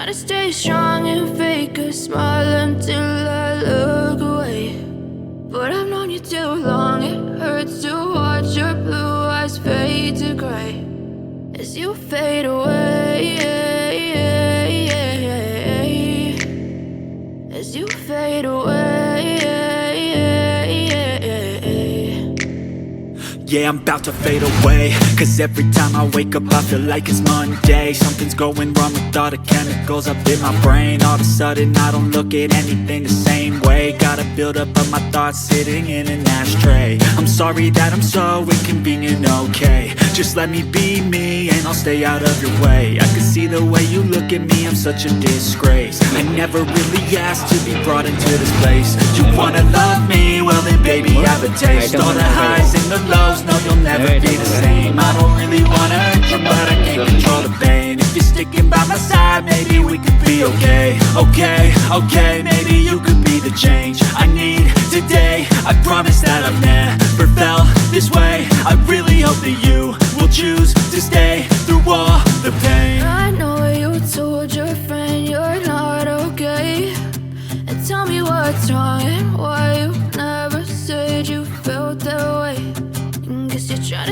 to stay strong and fake a smile until I look away. But I've known you too long, it hurts to watch your blue eyes fade to gray as you fade away, as you fade away. Yeah, I'm about to fade away, cause every time I wake up I feel like it's Monday. Something's going wrong with all the chemicals up in my brain. All of a sudden I don't look at anything the same way. Got a build-up of my thoughts sitting in an ashtray. I'm sorry that I'm so inconvenient, okay. Just let me be me and I'll stay out of your way. I can see the way you look at me, I'm such a disgrace. I never really asked to be brought into this place. You wanna love me? Well then baby, have a taste. All the highs and the lows, no, you'll never be the same. I don't really wanna hurt you, but I can't control the pain. If you're sticking by my side, maybe we could be okay. Okay, maybe you could be the change I need today. I promise that I've never felt this way. I really hope that you will choose to stay through all the pain. I know you told your friend you're not okay, and tell me what's wrong and why you never